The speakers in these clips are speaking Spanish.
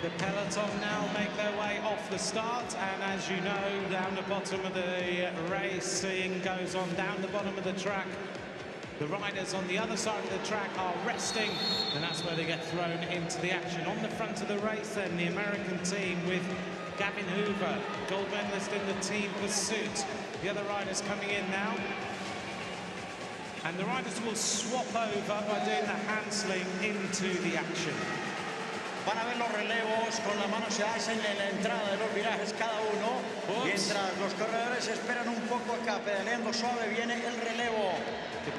The peloton now make their way off the start, and as you know, down the bottom of the racing goes on down the bottom of the track. The riders on the other side of the track are resting, and that's where they get thrown into the action. On the front of the race then, the American team with Gavin Hoover, gold medalist in the team pursuit. The other riders coming in now. And the riders will swap over by doing the handsling into the action. Van a ver los relevos, con la mano se hacen en la entrada de los virajes cada uno. Mientras los corredores esperan un poco acá, pedaleando suave, viene el relevo.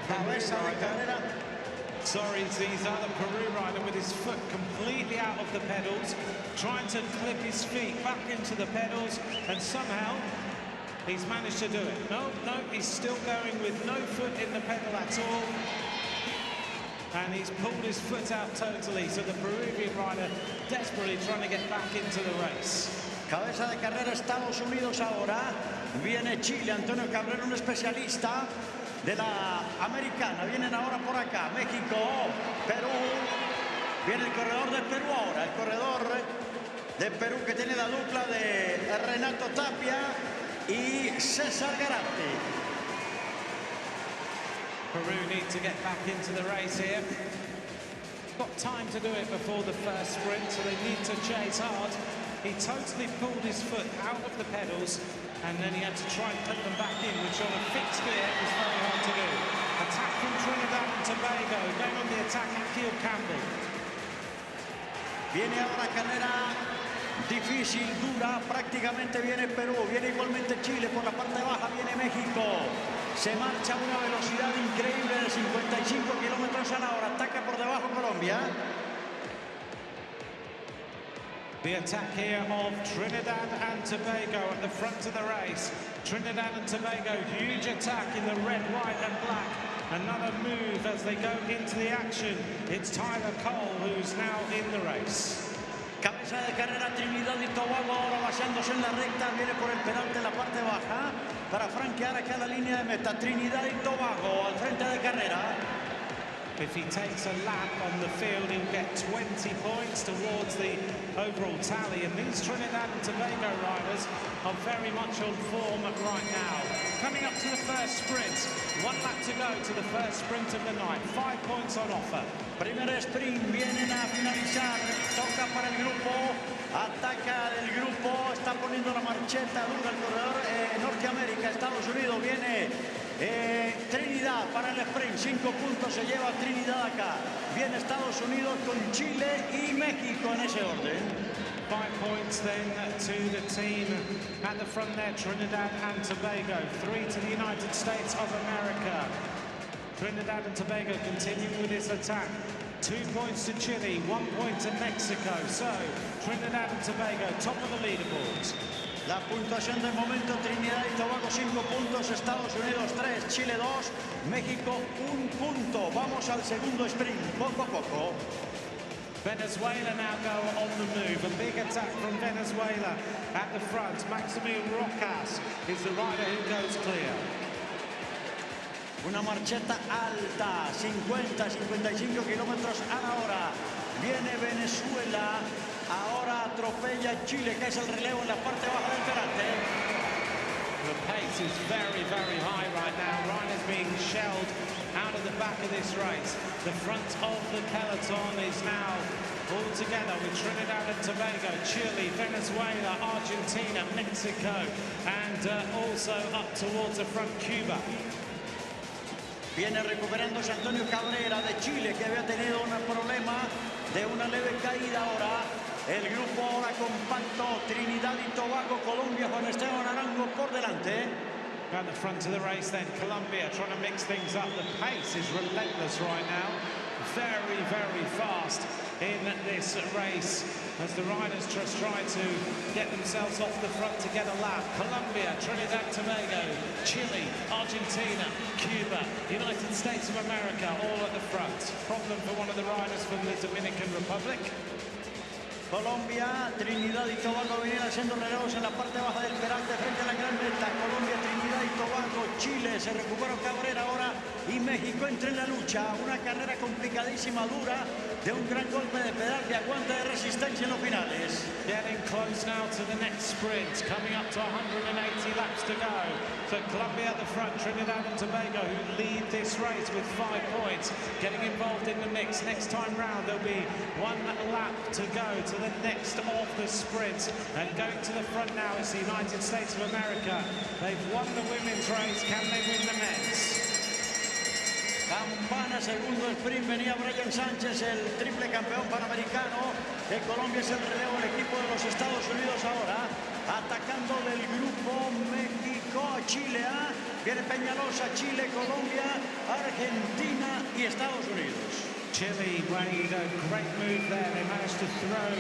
Cabeza de carrera. Sorry, Ziza, the Peru rider with his foot completely out of the pedals, trying to clip his feet back into the pedals, and somehow he's managed to do it. No, he's still going with no foot in the pedal at all. And he's pulled his foot out totally, so the Peruvian rider desperately trying to get back into the race. Cabeza de carrera Estados Unidos ahora. Viene Chile, Antonio Cabrera, un especialista de la americana. Vienen ahora por acá, México, Perú. Viene el corredor de Perú ahora, el corredor de Perú que tiene la dupla de Renato Tapia y César Garatti. Peru need to get back into the race here. Got time to do it before the first sprint, so they need to chase hard. He totally pulled his foot out of the pedals, and then he had to try and put them back in, which on a fixed gear was very hard to do. Attack from Trinidad and Tobago, going on the attack Akil Campbell. Viene ahora carrera difícil, dura, prácticamente viene Perú, viene igualmente Chile, por la parte baja viene México. Se marcha a una velocidad increíble de 55 kilómetros a la hora, ataca por debajo Colombia. The attack here of Trinidad and Tobago at the front of the race. Trinidad and Tobago, huge attack in the red, white and black. Another move as they go into the action. It's Tyler Cole who's now in the race. Cabeza de carrera Trinidad y Tobago ahora basándose en la recta, viene por el penalte en la parte baja para franquear acá la línea de meta. Trinidad y Tobago al frente de carrera. If he takes a lap on the field, he'll get 20 points towards the overall tally. And these Trinidad and Tobago riders are very much on form right now. Coming up to the first sprint. 1 lap to go to the first sprint of the night. 5 points on offer. Primer sprint, vienen a finalizar. Toca para el grupo. Ataca del grupo. Está poniendo la marcheta dura el corredor Norteamérica. Estados Unidos viene Trinidad para el sprint. 5 puntos se lleva Trinidad acá. Viene Estados Unidos con Chile y México en ese orden. 5 points then to the team at the front there, Trinidad and Tobago. 3 to the United States of America. Trinidad and Tobago continuing with this attack. 2 points to Chile, 1 point to Mexico. So, Trinidad and Tobago, top of the leaderboard. La puntuación del momento, Trinidad y Tobago 5 puntos, Estados Unidos 3, Chile 2, México 1 punto. Vamos al segundo sprint, poco a poco. Venezuela now go on the move. A big attack from Venezuela at the front. Maximilian Rojas is the rider who goes clear. Una marcheta alta, 50-55 kilómetros a la hora. Viene Venezuela, ahora atropella Chile, que es el relevo en la parte baja del perante. The pace is very, very high right now. Riders being shelled out of the back of this race. The front of the peloton is now all together with Trinidad and Tobago, Chile, Venezuela, Argentina, Mexico, and also up towards the front, Cuba. Viene recuperándose Antonio Cabrera de Chile, que había tenido un problema de una leve caída ahora. El grupo ahora compacto, Trinidad y Tobago, Colombia, Juan Esteban Arango por delante. At the front of the race then, Colombia trying to mix things up. The pace is relentless right now. Very, very fast in this race as the riders just try to get themselves off the front to get a lap. Colombia, Trinidad, Tobago, Chile, Argentina, Cuba, United States of America, all at the front. Problem for one of the riders from the Dominican Republic. Colombia, Trinidad y Tobago vienen haciendo relevos en la parte baja del perante frente a la gran meta. Colombia, Trinidad y Tobago, Chile, se recuperó Cabrera ahora y México entra en la lucha. Una carrera complicadísima, dura, de un gran golpe de pedal, de aguante, de resistencia en los finales. Getting close now to the next sprint, coming up to 180 laps to go. So Colombia at the front, Trinidad and Tobago who lead this race with 5 points, getting involved in the mix. Next time round there'll be 1 lap to go to the next of the sprints. And going to the front now is the United States of America. They've won the women's race, can they win the men's? Campana, segundo sprint, venía Brian Sánchez, el triple campeón panamericano. De Colombia es el relevo, el equipo de los Estados Unidos ahora. Atacando del grupo México, Chile A. Viene Peñalosa, Chile, Colombia, Argentina y Estados Unidos. Chile made a great move there. They managed to throw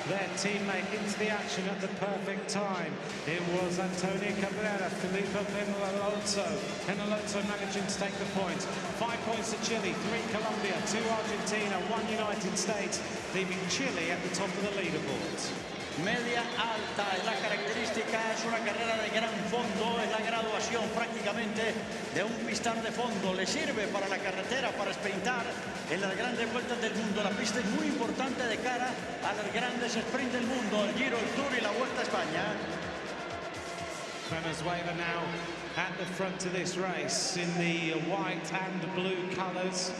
their teammate into the action at the perfect time. It was Antonio Cabrera, Felipe Peñalosa. Peñalosa managing to take the points. 5 points to Chile, 3 Colombia, 2 Argentina, 1 United States, leaving Chile at the top of the leaderboard. Media alta es la característica, es una carrera de gran fondo, es la graduación prácticamente de un pistón de fondo. Le sirve para la carretera, para sprintar en las grandes vueltas del mundo. La pista es muy importante de cara a los grandes sprints del mundo, el Giro, el Tour y la Vuelta a España. Venezuela now at the front of this race in the white and blue colours,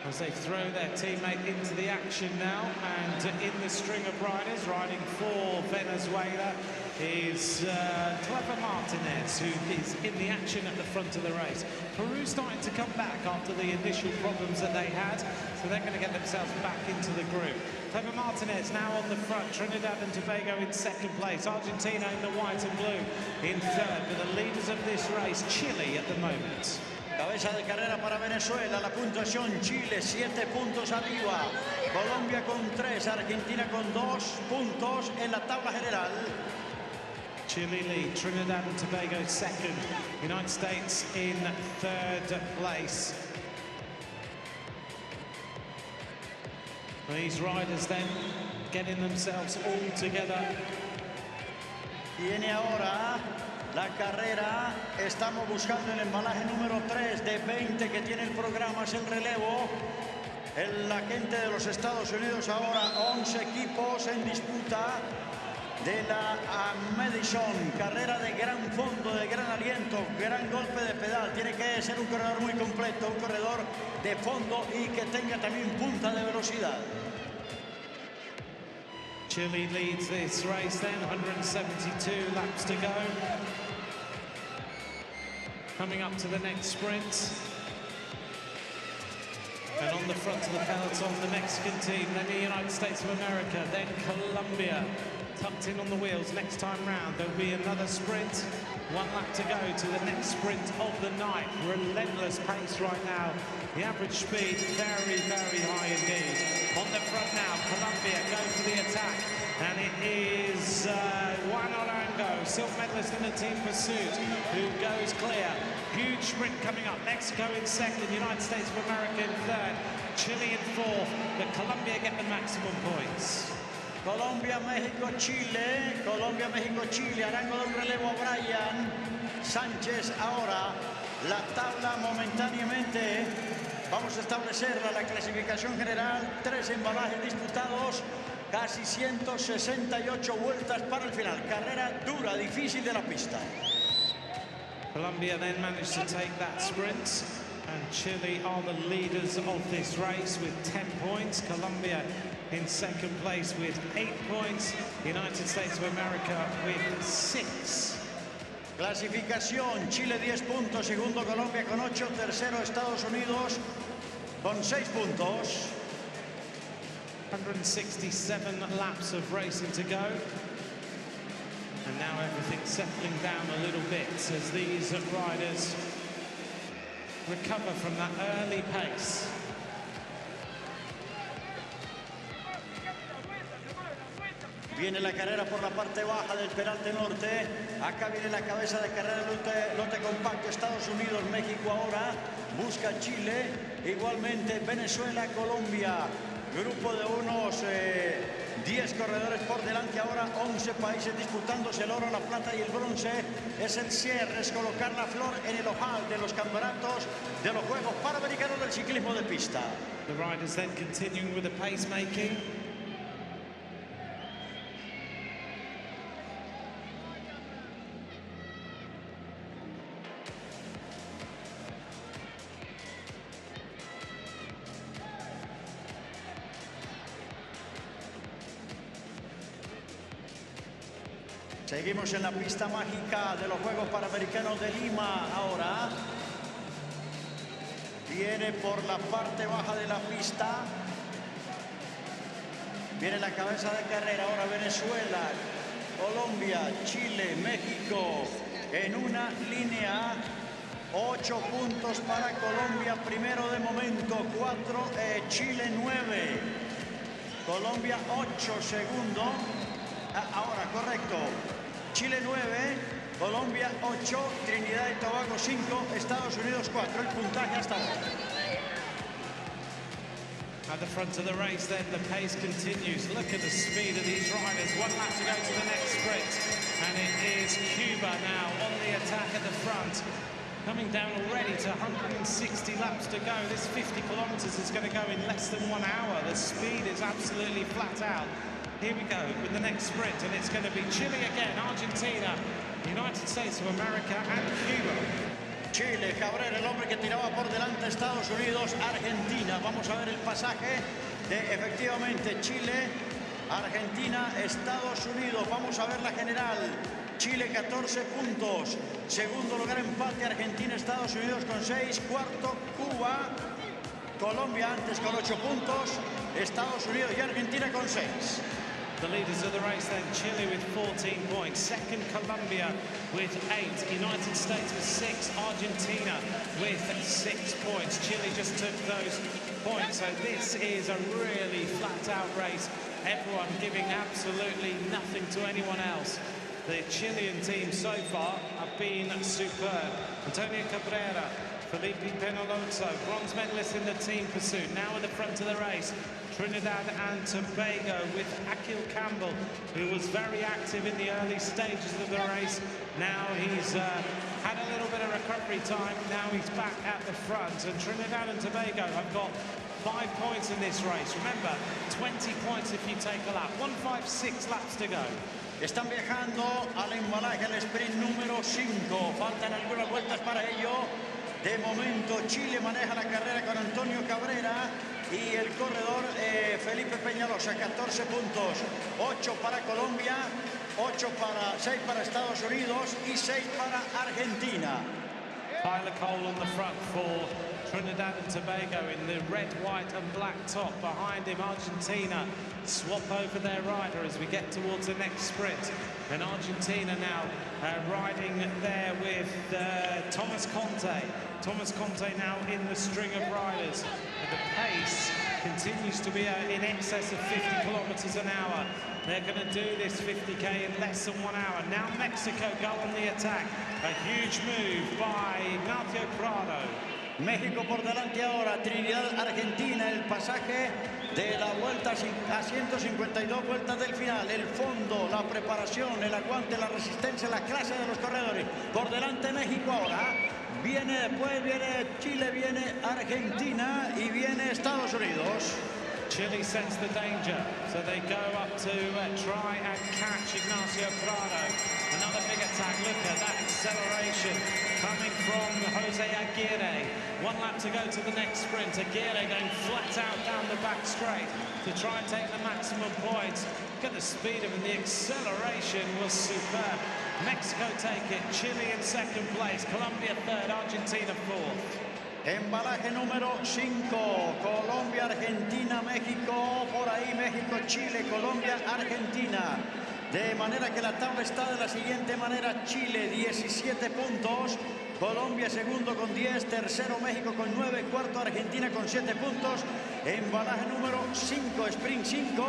as they throw their teammate into the action now. And in the string of riders riding for Venezuela is Clever Martinez, who is in the action at the front of the race. Peru starting to come back after the initial problems that they had, so they're going to get themselves back into the group. Clever Martinez now on the front, Trinidad and Tobago in second place, Argentina in the white and blue in third, but the leaders of this race, Chile at the moment. Cabeza de carrera para Venezuela, la puntuación Chile 7 puntos arriba, Colombia con 3, Argentina con 2 puntos en la tabla general. Chile lead, Trinidad and Tobago second, United States in third place. These riders then getting themselves all together. Viene ahora la carrera, estamos buscando el embalaje número 3 de 20 que tiene el programa, es el relevo. La gente de los Estados Unidos ahora, 11 equipos en disputa de la Madison. Carrera de gran fondo, de gran aliento, gran golpe de pedal. Tiene que ser un corredor muy completo, un corredor de fondo y que tenga también punta de velocidad. Chile leads this race then, 172 laps to go. Coming up to the next sprint. And on the front of the peloton, the Mexican team, then the United States of America, then Colombia, tucked in on the wheels. Next time round, there'll be another sprint. 1 lap to go to the next sprint of the night. Relentless pace right now. The average speed very, very high indeed. On the front now, Colombia go for the attack. And it is Juan Orango, silver medalist in the team pursuit, who goes clear. Huge sprint coming up. Mexico in second, United States of America in third, Chile in fourth. But Colombia get the maximum points. Colombia, México, Chile. Colombia, México, Chile. Arango de un relevo a Brian Sánchez. Ahora la tabla momentáneamente. Vamos a establecerla, la clasificación general. 3 embalajes disputados. Casi 168 vueltas para el final. Carrera dura, difícil de la pista. Colombia then managed to take that sprint. And Chile are the leaders of this race with 10 points. Colombia in second place with 8 points. United States of America with 6. Clasificación, Chile 10 puntos, segundo Colombia con 8, tercero Estados Unidos con 6 puntos. 167 laps of racing to go. And now everything's settling down a little bit as these riders recover from that early pace. Viene la carrera por la parte baja del Peralte Norte. Acá viene la cabeza de carrera lote compacto. Estados Unidos, México ahora. Busca Chile. Igualmente Venezuela, Colombia. Grupo de unos 10 corredores por delante, ahora 11 países disputándose el oro, la plata y el bronce. Es el cierre, es colocar la flor en el ojal de los campeonatos de los Juegos Panamericanos del Ciclismo de Pista. The riders then continuing with the pacemaking. Seguimos en la pista mágica de los Juegos Panamericanos de Lima ahora. Viene por la parte baja de la pista. Viene la cabeza de carrera ahora Venezuela, Colombia, Chile, México en una línea. 8 puntos para Colombia, primero de momento, 4, Chile 9, Colombia 8, segundo. Ahora, correcto. Chile 9, Colombia 8, Trinidad y Tobago 5, Estados Unidos 4. El puntaje hasta ahora. At the front of the race then, the pace continues. Look at the speed of these riders. 1 lap to go to the next sprint. And it is Cuba now on the attack at the front. Coming down already to 160 laps to go. This 50 kilometers is going to go in less than 1 hour. The speed is absolutely flat out. Here we go with the next sprint, and it's going to be Chile again, Argentina, United States of America and Cuba. Chile, Cabrera, el hombre que tiraba por delante, Estados Unidos, Argentina. Vamos a ver el pasaje de efectivamente Chile, Argentina, Estados Unidos. Vamos a ver la general. Chile 14 puntos. Segundo lugar empate, Argentina, Estados Unidos con 6. Cuarto, Cuba. Colombia antes con 8 puntos. Estados Unidos y Argentina con 6. The leaders of the race then, Chile with 14 points. Second, Colombia with 8. United States with 6. Argentina with 6 points. Chile just took those points. So this is a really flat-out race. Everyone giving absolutely nothing to anyone else. The Chilean team so far have been superb. Antonio Cabrera, Felipe Peñalosa, bronze medalist in the team pursuit, now at the front of the race. Trinidad and Tobago with Akil Campbell, who was very active in the early stages of the race. Now he's had a little bit of recovery time. Now he's back at the front. And Trinidad and Tobago have got 5 points in this race. Remember, 20 points if you take a lap. 156 laps to go. Están viajando al embalaje, al sprint número 5. Faltan algunas vueltas para ello. De momento, Chile maneja la carrera con Antonio Cabrera y el corredor Felipe Peñalosa, 14 puntos. 8 para Colombia, 6 para Estados Unidos y 6 para Argentina. Tyler Cole on the front for Trinidad and Tobago in the red, white and black top. Behind him, Argentina swap over their rider as we get towards the next sprint. And Argentina now riding there with Thomas Conte. Thomas Conte now in the string of riders. And the pace continues to be in excess of 50 kilometers an hour. They're going to do this 50k in less than 1 hour. Now Mexico go on the attack. A huge move by Ignacio Prado. México por delante ahora, Trinidad, Argentina, el pasaje de la vuelta a 152 vueltas del final, el fondo, la preparación, el aguante, la resistencia, la clase de los corredores. Por delante México ahora, viene después, viene Chile, viene Argentina y viene Estados Unidos. Chile sense the danger, so they go up to try and catch Ignacio Prado. Another big attack. Look at that acceleration coming from Jose Aguirre. 1 lap to go to the next sprint. Aguirre going flat out down the back straight to try and take the maximum points. Look at the speed of it. The acceleration was superb. Mexico take it. Chile in second place. Colombia third. Argentina fourth. Embalaje número 5, Colombia, Argentina, México, por ahí México, Chile, Colombia, Argentina. De manera que la tabla está de la siguiente manera: Chile 17 puntos, Colombia segundo con 10, tercero México con 9, cuarto Argentina con 7 puntos. Embalaje número 5, sprint 5,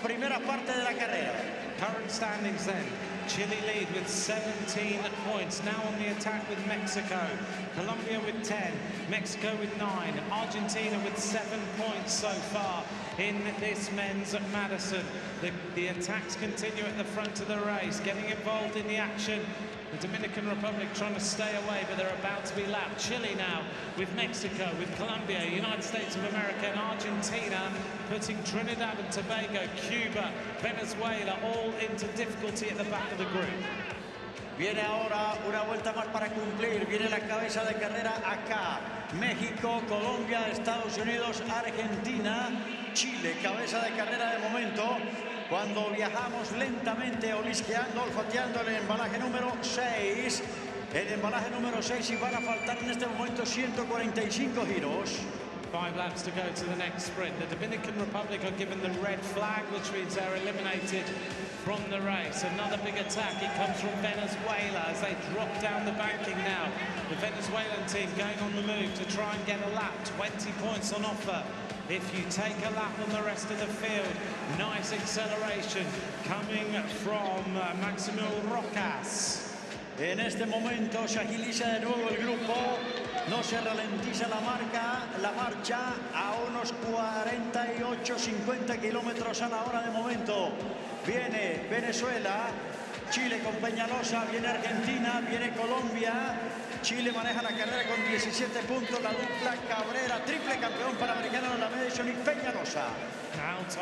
primera parte de la carrera. Current standings then. Chile lead with 17 points. Now on the attack with Mexico. Colombia with 10. Mexico with 9. Argentina with 7 points so far. in this men's Madison. The attacks continue at the front of the race, getting involved in the action. The Dominican Republic trying to stay away, but they're about to be lapped. Chile now with Mexico, with Colombia, United States of America and Argentina, putting Trinidad and Tobago, Cuba, Venezuela all into difficulty at the back of the group. Viene ahora una vuelta más para cumplir. Viene la cabeza de carrera acá. México, Colombia, Estados Unidos, Argentina, Chile. Cabeza de carrera de momento. Cuando viajamos lentamente, olisqueando, olfateando el embalaje número 6. El embalaje número 6 y van a faltar en este momento 145 giros. 5 laps to go to the next sprint. The Dominican Republic are given the red flag, which means they're eliminated from the race. Another big attack. It comes from Venezuela as they drop down the banking now. The Venezuelan team going on the move to try and get a lap. 20 points on offer if you take a lap on the rest of the field. Nice acceleration coming from Maximo Rocas. En este momento se agiliza de nuevo el grupo, no se ralentiza la marcha a unos 48-50 kilómetros a la hora de momento. Viene Venezuela, Chile con Peñalosa, viene Argentina, viene Colombia. Chile maneja la carrera con 17 puntos, la dupla Cabrera, triple campeón panamericano de la Madison y Peñalosa. Out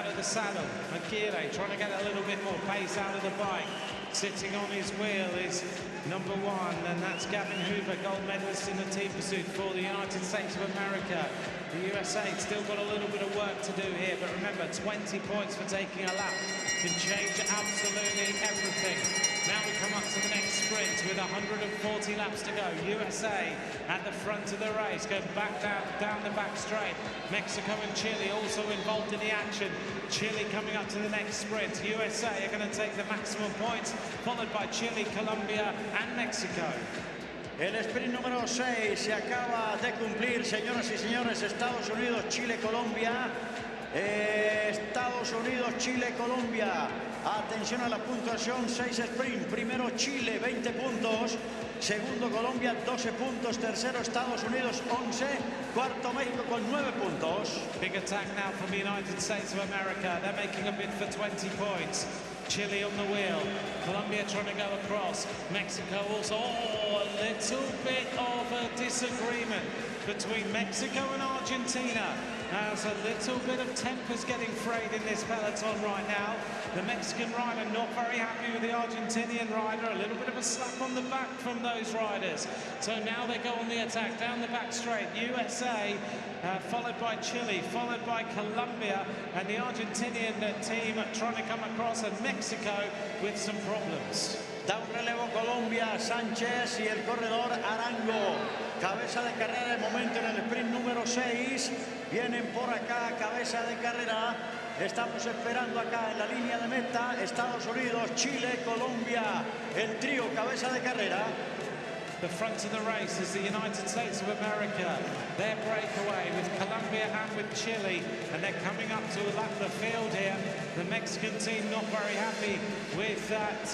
of the saddle, Aguirre trying to get a little bit more pace out of the bike. Sitting on his wheel is number 1, and that's Gavin Hoover, gold medalist in the team pursuit for the United States of America. The USA still got a little bit of work to do here, but remember, 20 points for taking a lap can change absolutely everything. Now we come up to the next sprint with 140 laps to go. USA at the front of the race, going back down the back straight. Mexico and Chile also involved in the action. Chile coming up to the next sprint. USA are going to take the maximum points, followed by Chile, Colombia and Mexico. El sprint número 6 se acaba de cumplir, señoras y señores. Estados Unidos, Chile, Colombia. Estados Unidos, Chile, Colombia. Atención a la puntuación, 6 sprint. Primero Chile, 20 puntos. Segundo Colombia, 12 puntos. Tercero Estados Unidos, 11. Cuarto México con 9 puntos. Big attack now from the United States of America. They're making a bid for 20 points. Chile on the wheel. Colombia trying to go across. Mexico also. Oh, a little bit of a disagreement between Mexico and Argentina. As a little bit of tempers getting frayed in this peloton right now. The Mexican rider not very happy with the Argentinian rider. A little bit of a slap on the back from those riders. So now they go on the attack down the back straight. USA followed by Chile, followed by Colombia, and the Argentinian team trying to come across, and Mexico with some problems. Da un relevo Colombia, Sánchez y el corredor Arango. Cabeza de carrera de momento en el sprint número 6. Vienen por acá, cabeza de carrera. Estamos esperando acá en la línea de meta. Estados Unidos, Chile, Colombia. El trío cabeza de carrera. The front of the race is the United States of America. Their breakaway with Colombia and with Chile, and they're coming up to lap the field here. The Mexican team not very happy with that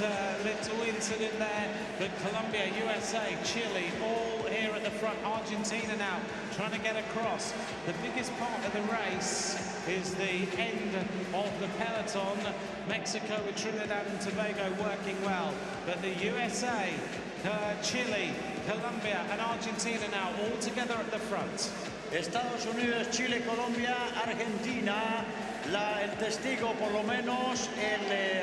little incident there, but Colombia, USA, Chile, all here at the front. Argentina now trying to get across. The biggest part of the race is the end of the peloton. Mexico with Trinidad and Tobago working well, but the USA, Chile, Colombia and Argentina now all together at the front. Estados Unidos, Chile, Colombia, Argentina. El testigo, por lo menos, el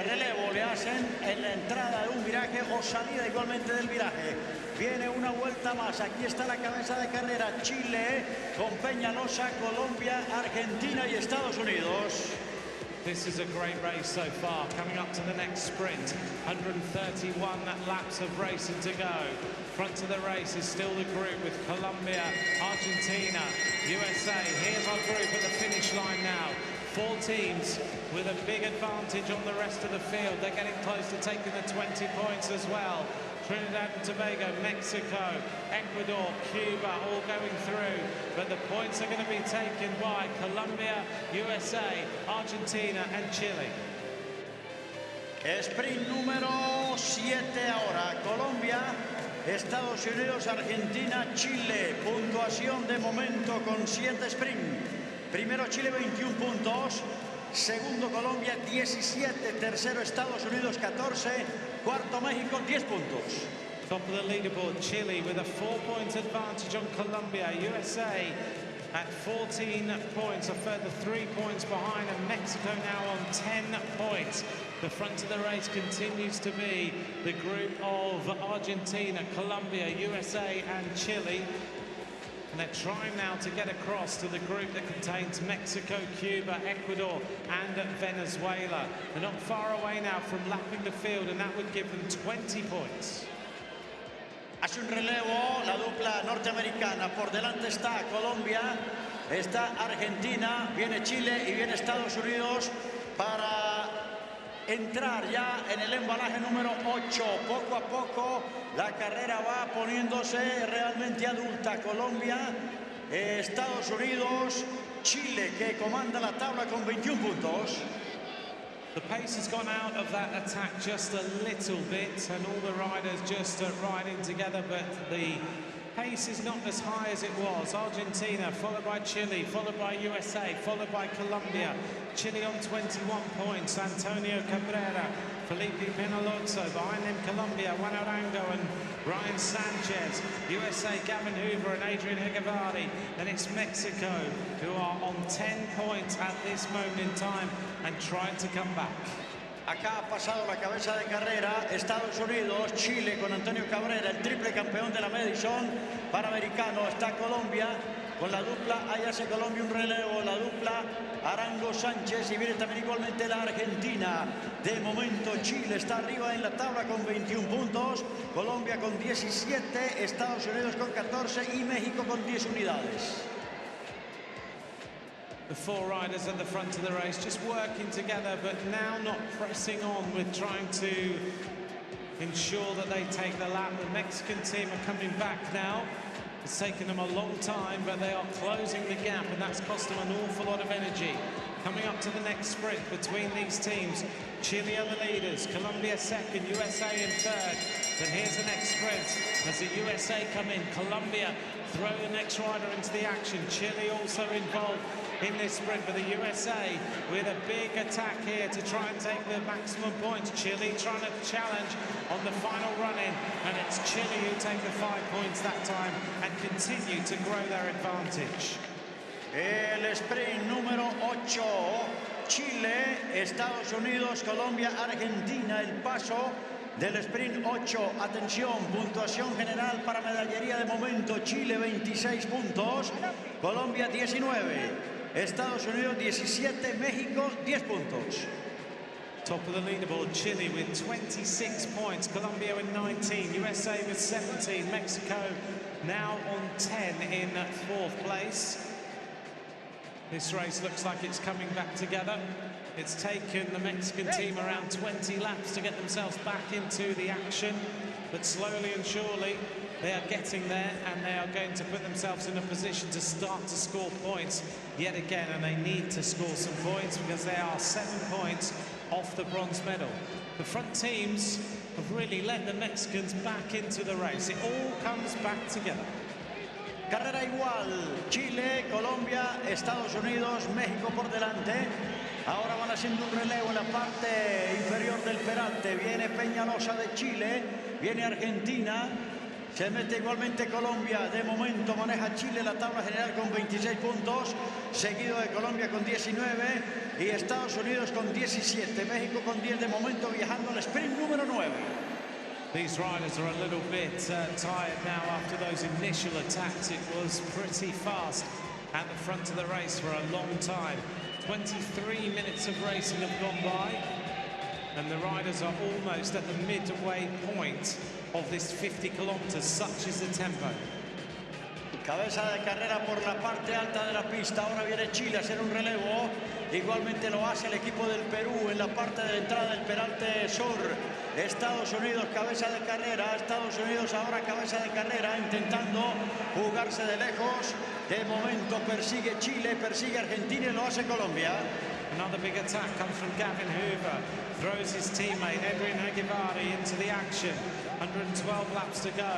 relevo le hacen en la entrada de un viraje o salida igualmente del viraje. Viene una vuelta más. Aquí está la cabeza de carrera. Chile con Peñalosa, Colombia, Argentina y Estados Unidos. This is a great race so far. Coming up to the next sprint, 131 laps of racing to go. Front of the race is still the group with Colombia, Argentina, USA. Here's our group at the finish line now. 4 teams with a big advantage on the rest of the field. They're getting close to taking the 20 points as well. Trinidad and Tobago, Mexico, Ecuador, Cuba, all going through. But the points are going to be taken by Colombia, USA, Argentina and Chile. Sprint número 7 ahora. Colombia, Estados Unidos, Argentina, Chile. Puntuación de momento con 7 sprint. Primero Chile 21 puntos, segundo Colombia 17, tercero Estados Unidos 14, cuarto México 10 puntos. Top of the leaderboard, Chile with a 4-point advantage on Colombia. USA at 14 points, a further 3 points behind, and Mexico now on 10 points. The front of the race continues to be the group of Argentina, Colombia, USA and Chile. And they're trying now to get across to the group that contains Mexico, Cuba, Ecuador and Venezuela. They're not far away now from lapping the field, and that would give them 20 points. Hace un relevo la dupla norteamericana. Por delante está Colombia, está Argentina, viene Chile y viene Estados Unidos para entrar ya en el embalaje número 8. Poco a poco la carrera va poniéndose realmente adulta. Colombia, Estados Unidos, Chile, que comanda la tabla con 21 puntos. The pace has gone out of that attack just a little bit, and all the riders just riding together, but the pace is not as high as it was. Argentina, followed by Chile, followed by USA, followed by Colombia. Chile on 21 points. Antonio Cabrera, Felipe Penalozo, behind them Colombia, Juan Arango and Ryan Sanchez. USA, Gavin Hoover and Adrian Hegavari. Then it's Mexico, who are on 10 points at this moment in time and trying to come back. Acá ha pasado la cabeza de carrera Estados Unidos, Chile con Antonio Cabrera, el triple campeón de la Madison Panamericano. Está Colombia con la dupla, ahí hace Colombia un relevo, la dupla Arango Sánchez, y viene también igualmente la Argentina. De momento Chile está arriba en la tabla con 21 puntos, Colombia con 17, Estados Unidos con 14 y México con 10 unidades. The four riders at the front of the race just working together, but now not pressing on with trying to ensure that they take the lap. The Mexican team are coming back now. It's taken them a long time, but they are closing the gap, and that's cost them an awful lot of energy. Coming up to the next sprint between these teams, Chile are the leaders, Colombia second, USA in third. Then here's the next sprint as the USA come in. Colombia throw the next rider into the action. Chile also involved in this sprint, but the USA with a big attack here to try and take the maximum points. Chile trying to challenge on the final run-in, and it's Chile who take the 5 points that time and continue to grow their advantage. El sprint número 8, Chile, Estados Unidos, Colombia, Argentina. El paso del sprint 8, atención, puntuación general para medallería de momento. Chile 26 puntos, Colombia 19, Estados Unidos 17, México 10 puntos. Top of the leaderboard, Chile with 26 points, Colombia with 19, USA with 17, Mexico now on 10 in fourth place. This race looks like it's coming back together. It's taken the Mexican team around 20 laps to get themselves back into the action, but slowly and surely they are getting there, and they are going to put themselves in a position to start to score points yet again, and they need to score some points because they are 7 points off the bronze medal. The front teams have really let the Mexicans back into the race. It all comes back together. Carrera igual, Chile, Colombia, Estados Unidos, México por delante. Ahora van haciendo un relevo en la parte inferior del peralte. Viene Peñalosa de Chile, viene Argentina, se mete igualmente Colombia. De momento maneja Chile la tabla general con 26 puntos, seguido de Colombia con 19 y Estados Unidos con 17. México con 10 de momento, viajando al sprint número 9. These riders are a little bit tired now after those initial attacks. It was pretty fast at the front of the race for a long time. 23 minutes of racing have gone by, and the riders are almost at the midway point of this 50 kilometers. Such is the tempo. Cabeza de carrera por la parte alta de la pista. Ahora viene Chile a hacer un relevo. Igualmente lo hace el equipo del Perú en la parte de entrada del peralte sur. Estados Unidos cabeza de carrera. Estados Unidos ahora cabeza de carrera, intentando jugarse de lejos. De momento persigue Chile, persigue Argentina y lo hace Colombia. Another big attack comes from Gavin Hoover. Throws his teammate Adrian Hegavari into the action. 112 laps to go.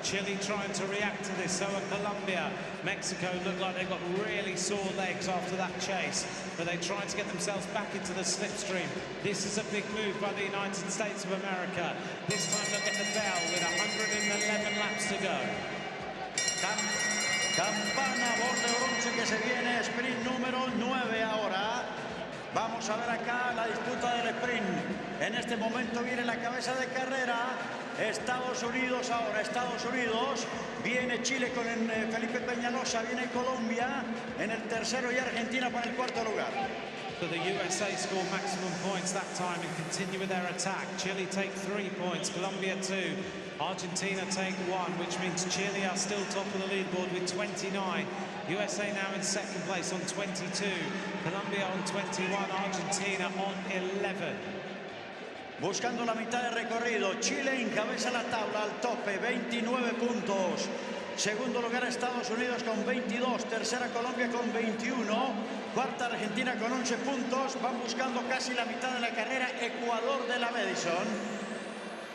Chile trying to react to this, so are Colombia. Mexico look like they've got really sore legs after that chase, but they try to get themselves back into the slipstream. This is a big move by the United States of America. This time they'll get the bell with 111 laps to go. Campana, borde bronce que se viene, sprint número 9 ahora. Vamos a ver acá la disputa del sprint. En este momento viene la cabeza de carrera. Estados Unidos ahora, Estados Unidos. Viene Chile con Felipe Peñalosa, viene Colombia en el tercero y Argentina para el cuarto lugar. So the USA score maximum points that time and continue with their attack. Chile take 3 points, Colombia 2, Argentina take 1, which means Chile are still top of the leaderboard with 29. USA now in second place on 22, Colombia on 21, Argentina on 11. Buscando la mitad de recorrido, Chile encabeza la tabla al tope, 29 puntos. Segundo lugar Estados Unidos con 22, tercera Colombia con 21, cuarta Argentina con 11 puntos. Van buscando casi la mitad de la carrera, Ecuador de la Madison.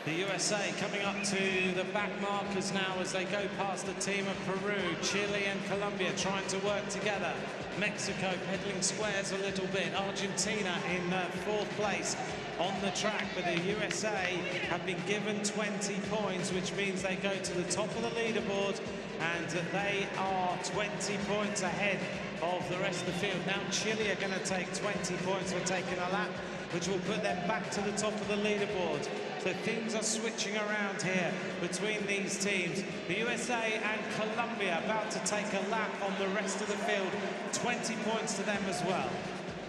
The USA coming up to the back markers now as they go past the team of Peru, Chile and Colombia trying to work together. Mexico peddling squares a little bit. Argentina in fourth place on the track, but the USA have been given 20 points, which means they go to the top of the leaderboard and they are 20 points ahead of the rest of the field. Now Chile are going to take 20 points for taking a lap, which will put them back to the top of the leaderboard. So things are switching around here between these teams. The USA and Colombia about to take a lap on the rest of the field. 20 points to them as well.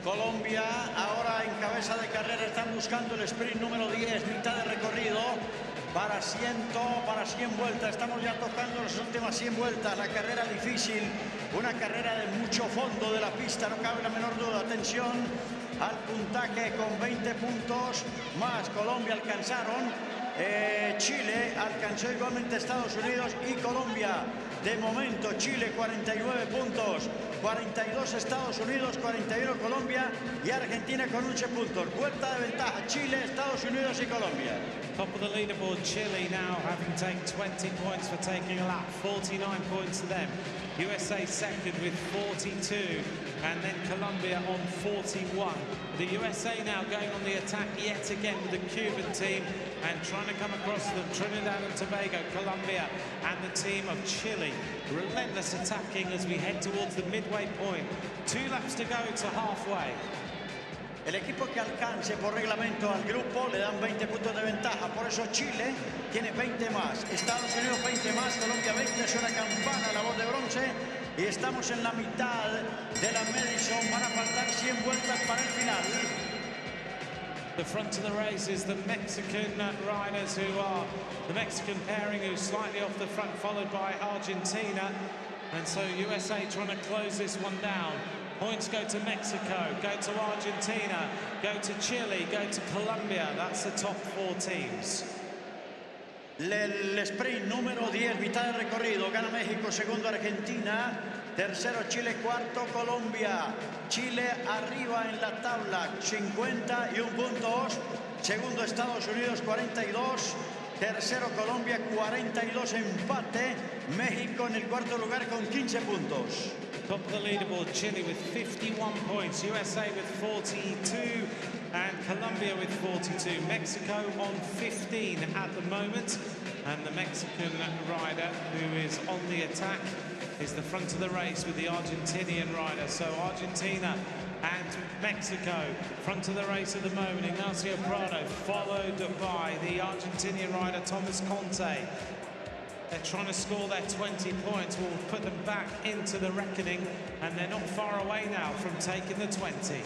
Colombia ahora en cabeza de carrera, están buscando el sprint número 10, mitad de recorrido para 100 vueltas. Estamos ya tocando las últimas 100 vueltas, la carrera difícil, una carrera de mucho fondo de la pista, no cabe la menor duda. Atención al puntaje con 20 puntos más. Colombia alcanzaron, Chile alcanzó igualmente Estados Unidos y Colombia. De momento Chile 49 puntos, 42 Estados Unidos, 41 Colombia y Argentina con 11 puntos. Vuelta de ventaja, Chile, Estados Unidos y Colombia. Top of the leaderboard, Chile now having taken 20 points for taking a lap, 49 points to them. USA second with 42, and then Colombia on 41. The USA now going on the attack yet again with the Cuban team and trying to come across them. Trinidad and Tobago, Colombia, and the team of Chile. Relentless attacking as we head towards the midway point. 2 laps to go to halfway. El equipo que alcance por reglamento al grupo le dan 20 puntos de ventaja. Por eso Chile tiene 20 más. Estados Unidos 20 más. Colombia 20. Suena campana, la voz de bronce. Y estamos en la mitad de la Madison. Van a faltar 100 vueltas para el final. The front of the race is the Mexican riders who are the Mexican pairing who's slightly off the front, followed by Argentina. And so USA trying to close this one down. Points go to Mexico, go to Argentina, go to Chile, go to Colombia. That's the top 4 teams. El sprint número 10, mitad de recorrido. Gana México, segundo Argentina, tercero Chile, cuarto Colombia. Chile arriba en la tabla, 51 puntos. Segundo Estados Unidos, 42. Tercero Colombia, 42, empate. México en el cuarto lugar con 15 puntos. Top of the leaderboard, Chile with 51 points, USA with 42, and Colombia with 42. Mexico on 15 at the moment, and the Mexican rider who is on the attack is the front of the race with the Argentinian rider. So Argentina and Mexico, front of the race at the moment. Ignacio Prado, followed by the Argentinian rider Thomas Conte. They're trying to score their 20 points. Will put them back into the reckoning, and they're not far away now from taking the 20.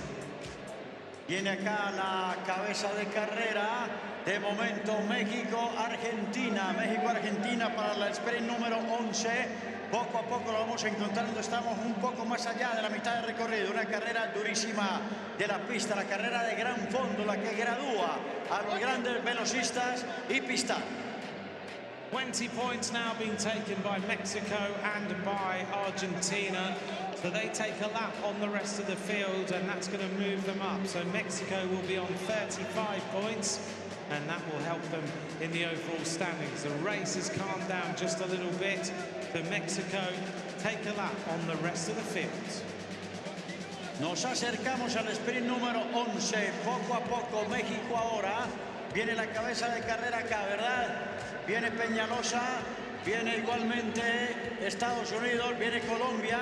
Viene acá la cabeza de carrera. De momento México-Argentina. México-Argentina para la sprint número 11. Poco a poco lo vamos encontrando. Estamos un poco más allá de la mitad del recorrido. Una carrera durísima de la pista. La carrera de gran fondo, la que gradúa a los grandes velocistas y pistas. 20 points now being taken by Mexico and by Argentina. So they take a lap on the rest of the field, and that's going to move them up. So Mexico will be on 35 points. and that will help them in the overall standings. The race has calmed down just a little bit. For Mexico, take a lap on the rest of the field. Nos acercamos al sprint número 11, poco a poco. México ahora, viene la cabeza de carrera acá, ¿verdad? Viene Peñalosa, viene igualmente Estados Unidos, viene Colombia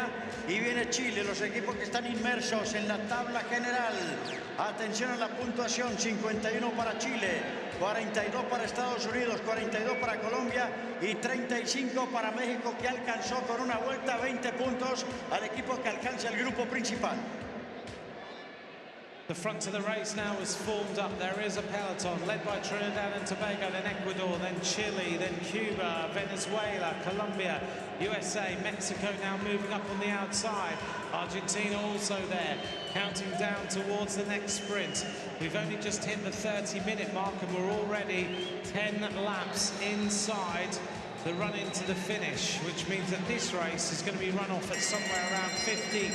y viene Chile, los equipos que están inmersos en la tabla general. Atención a la puntuación: 51 para Chile, 42 para Estados Unidos, 42 para Colombia y 35 para México, que alcanzó con una vuelta 20 puntos al equipo que alcanza el grupo principal. The front of the race now is formed up. There is a peloton led by Trinidad and Tobago, then Ecuador, then Chile, then Cuba, Venezuela, Colombia, USA, Mexico now moving up on the outside. Argentina also there, counting down towards the next sprint. We've only just hit the 30-minute mark and we're already 10 laps inside the run into the finish, which means that this race is going to be run off at somewhere around 52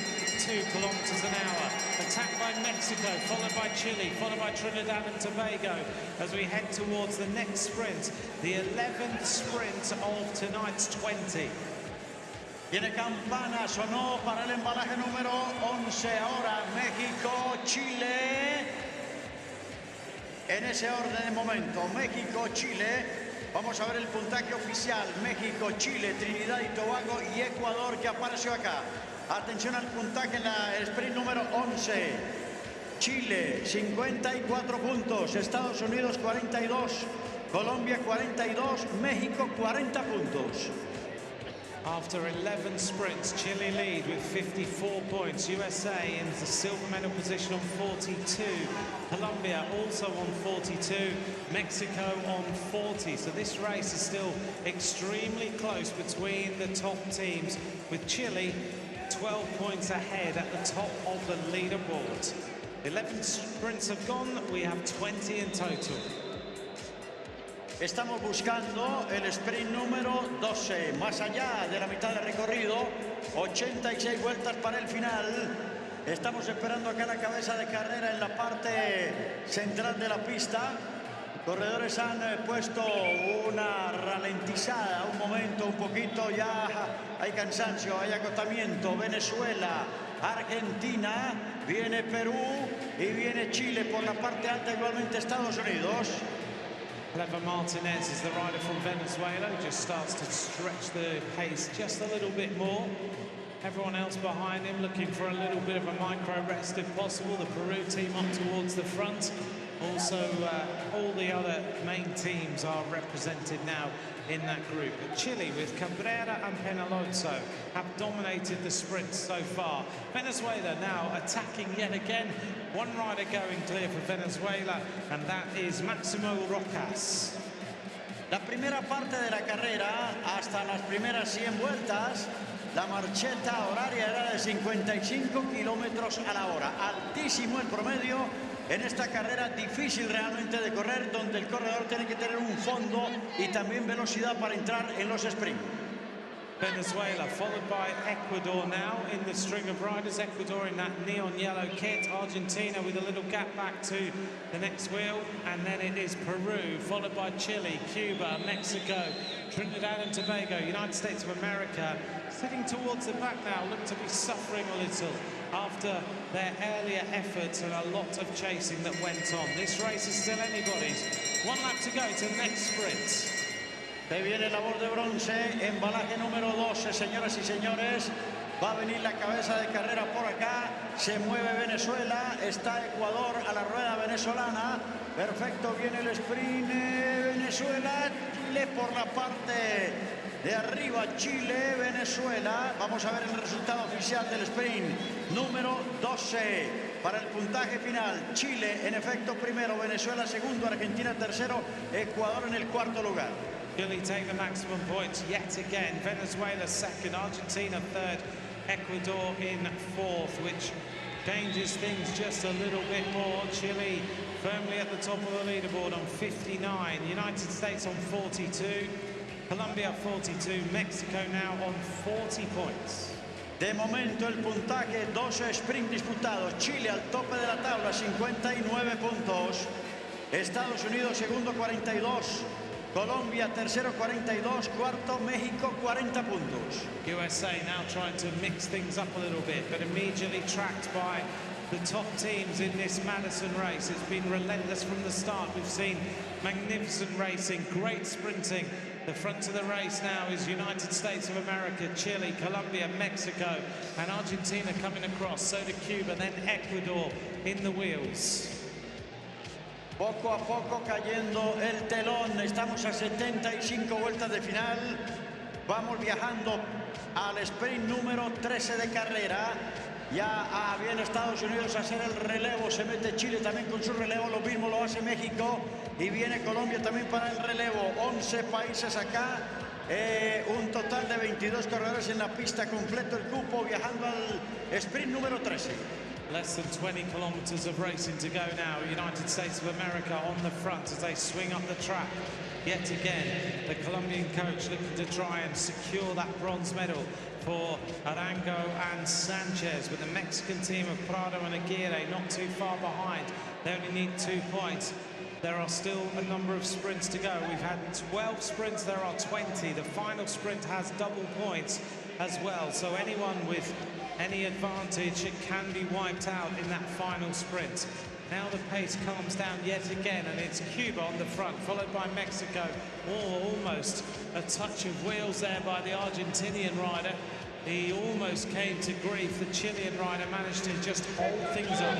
kilometers an hour. Attacked by Mexico, followed by Chile, followed by Trinidad and Tobago as we head towards the next sprint, the 11th sprint of tonight's 20. Tiene campana, sonó para el embalaje número 11. Ahora México, Chile. En ese orden de momento, México, Chile. Vamos a ver el puntaje oficial. México, Chile, Trinidad y Tobago y Ecuador, que apareció acá. Atención al puntaje en la sprint número 11. Chile, 54 puntos. Estados Unidos, 42. Colombia, 42. México, 40 puntos. After 11 sprints, Chile lead with 54 points. USA in the silver medal position on 42. Colombia also on 42. Mexico on 40. So this race is still extremely close between the top teams, with Chile 12 points ahead at the top of the leaderboard. 11 sprints have gone. We have 20 in total. Estamos buscando el sprint número 12, más allá de la mitad del recorrido, 86 vueltas para el final. Estamos esperando acá la cabeza de carrera en la parte central de la pista. Corredores han puesto una ralentizada, un momento, un poquito, ya hay cansancio, hay agotamiento. Venezuela, Argentina, viene Perú y viene Chile por la parte alta, igualmente Estados Unidos. Clever Martinez is the rider from Venezuela, who just starts to stretch the pace just a little bit more. Everyone else behind him looking for a little bit of a micro rest if possible. The Peru team up towards the front. Also, all the other main teams are represented now in that group. Chile with Cabrera and Penaloso have dominated the sprint so far. Venezuela now attacking yet again. One rider going clear for Venezuela, and that is Máximo Rojas. La primera parte de la carrera, hasta las primeras 100 vueltas, la marcheta horaria era de 55 kilómetros a la hora. Altísimo el promedio en esta carrera, difícil realmente de correr, donde el corredor tiene que tener un fondo y también velocidad para entrar en los sprints. Venezuela followed by Ecuador now in the string of riders. Ecuador in that neon yellow kit. Argentina with a little gap back to the next wheel, and then it is Peru followed by Chile, Cuba, Mexico, Trinidad and Tobago, United States of America sitting towards the back now, look to be suffering a little after their earlier efforts and a lot of chasing that went on. This race is still anybody's. One lap to go to the next sprint. Se viene labor de bronce, embalaje número 12, señoras y señores. Va a venir la cabeza de carrera por acá. Se mueve Venezuela. Está Ecuador a la rueda venezolana. Perfecto, viene el sprint. Venezuela, Chile por la parte de arriba. Chile, Venezuela. Vamos a ver el resultado oficial del sprint número 12. Para el puntaje final, Chile en efecto primero, Venezuela segundo, Argentina tercero, Ecuador en el cuarto lugar. Chile take the maximum points yet again. Venezuela second, Argentina third, Ecuador in fourth, which changes things just a little bit more. Chile firmly at the top of the leaderboard on 59, United States on 42, Colombia 42, Mexico now on 40 points. De momento el puntaje, 12 sprint disputados. Chile al tope de la tabla, 59 puntos. Estados Unidos segundo 42, Colombia tercero 42, cuarto México 40 puntos. USA now trying to mix things up a little bit, but immediately tracked by the top teams in this Madison race. It's been relentless from the start. We've seen magnificent racing, great sprinting. The front of the race now is United States of America, Chile, Colombia, Mexico, and Argentina coming across. So do Cuba, then Ecuador in the wheels. Poco a poco cayendo el telón. Estamos a 75 vueltas de final. Vamos viajando al sprint número 13 de carrera. Ya viene Estados Unidos a hacer el relevo. Se mete Chile también con su relevo. Lo mismo lo hace México. Y viene Colombia también para el relevo. 11 países acá. Un total de 22 corredores en la pista. Completo el cupo viajando al sprint número 13. Less than 20 kilometers of racing to go now. United States of America on the front as they swing up the track. Yet again, the Colombian coach looking to try and secure that bronze medal for Arango and Sanchez, with the Mexican team of Prado and Aguirre not too far behind. They only need 2 points. There are still a number of sprints to go. We've had 12 sprints, there are 20. The final sprint has double points as well, so anyone with any advantage, it can be wiped out in that final sprint. Now the pace calms down yet again, and it's Cuba on the front, followed by Mexico. Almost a touch of wheels there by the Argentinian rider. He almost came to grief. The Chilean rider managed to just hold things up.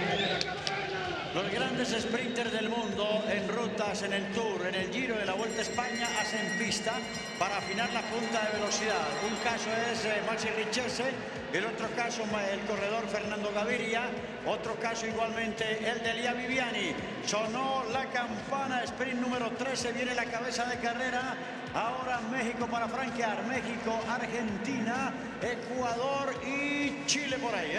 Los grandes sprinters del mundo en rutas, en el Tour, en el Giro de la Vuelta a España hacen pista para afinar la punta de velocidad. Un caso es Maxi Richese, el otro caso el corredor Fernando Gaviria, otro caso igualmente el de Elia Viviani. Sonó la campana, sprint número 13, viene la cabeza de carrera. Ahora México para franquear, México, Argentina, Ecuador y Chile por ahí,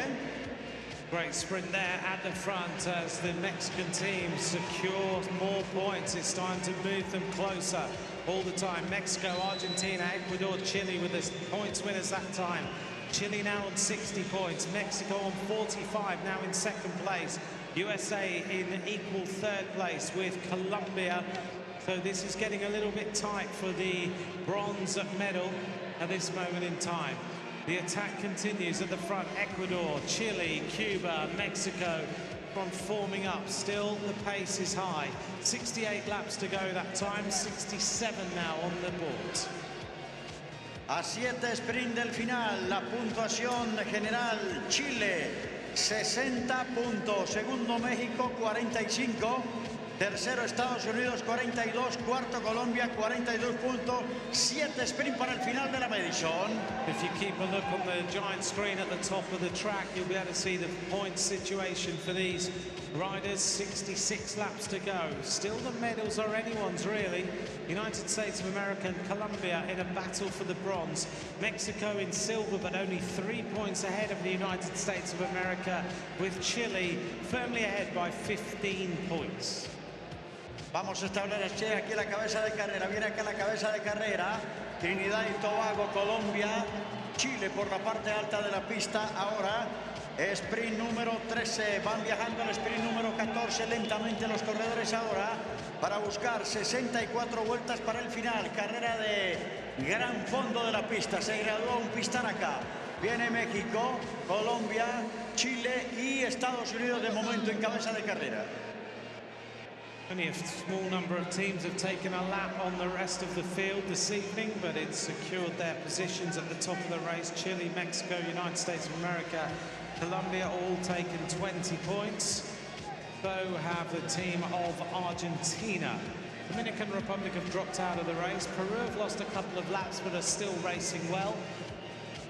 Great sprint there at the front as the Mexican team secure more points. It's time to move them closer all the time. Mexico, Argentina, Ecuador, Chile with the points winners that time. Chile now on 60 points. Mexico on 45, now in second place. USA in equal third place with Colombia. So this is getting a little bit tight for the bronze medal at this moment in time. The attack continues at the front. Ecuador, Chile, Cuba, Mexico forming up. Still, the pace is high. 68 laps to go that time, 67 now on the board. A 7 sprint del final, la puntuación general: Chile 60 puntos, segundo México 45, tercero Estados Unidos 42, cuarto Colombia 42 puntos, 7 sprint para el final de la Madison. If you keep a look on the giant screen at the top of the track, you'll be able to see the point situation for these riders. 66 laps to go. Still, the medals are anyone's, really. United States of America and Colombia in a battle for the bronze. Mexico in silver, but only 3 points ahead of the United States of America, with Chile firmly ahead by 15 points. Vamos a establecer aquí la cabeza de carrera. Viene acá la cabeza de carrera. Trinidad y Tobago, Colombia, Chile por la parte alta de la pista. Ahora, sprint número 13. Van viajando al sprint número 14 lentamente los corredores ahora para buscar 64 vueltas para el final. Carrera de gran fondo de la pista. Se graduó un pistán acá. Viene México, Colombia, Chile y Estados Unidos de momento en cabeza de carrera. Only a small number of teams have taken a lap on the rest of the field this evening, but it's secured their positions at the top of the race. Chile, Mexico, United States of America, Colombia all taken 20 points. So have the team of Argentina. Dominican Republic have dropped out of the race. Peru have lost a couple of laps but are still racing well.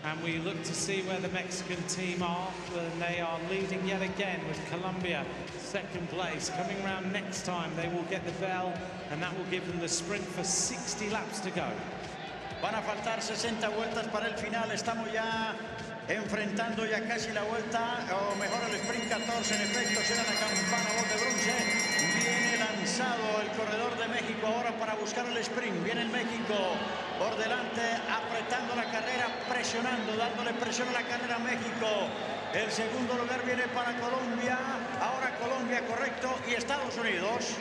And we look to see where the Mexican team are, and they are leading yet again with Colombia second place. Coming round next time, they will get the bell, and that will give them the sprint for 60 laps to go. Van a faltar 60 vueltas para el final. Estamos ya enfrentando ya casi la vuelta, o mejor el sprint 14. En efecto, será la campana, voz de bronce. Viene lanzado el corredor de México ahora para buscar el sprint. Viene el México por delante, apretando la carrera, presionando, dándole presión a la carrera a México. El segundo lugar viene para Colombia. Ahora Colombia, correcto, y Estados Unidos.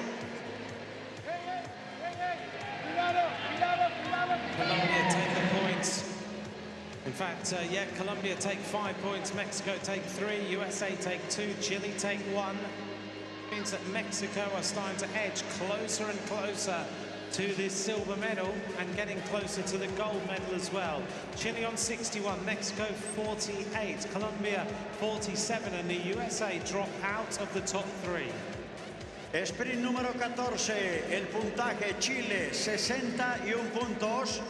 fact, yeah, Colombia take 5 points, Mexico take 3, USA take 2, Chile take 1. Means that Mexico are starting to edge closer and closer to this silver medal and getting closer to the gold medal as well. Chile on 61, Mexico 48, Colombia 47, and the USA drop out of the top 3. Sprint número 14, el puntaje: Chile 61 puntos,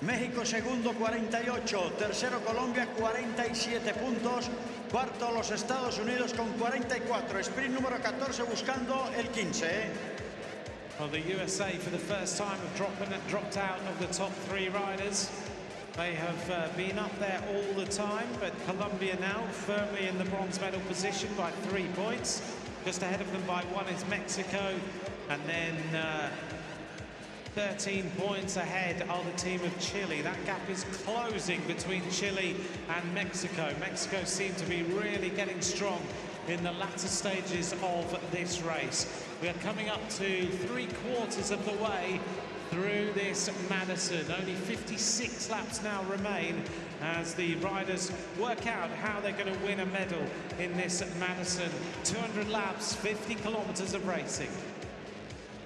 México segundo 48, tercero Colombia 47 puntos, cuarto los Estados Unidos con 44. Sprint número 14 buscando el 15. Well, the USA for the first time have dropped out of the top 3 riders. They have been up there all the time, but Colombia now firmly in the bronze medal position by 3 points. Just ahead of them by 1 is Mexico, and then 13 points ahead are the team of Chile. That gap is closing between Chile and Mexico. Mexico seem to be really getting strong in the latter stages of this race. We are coming up to 3/4 of the way through this Madison. Only 56 laps now remain as the riders work out how they're going to win a medal in this Madison. 200 laps, 50 kilometers of racing.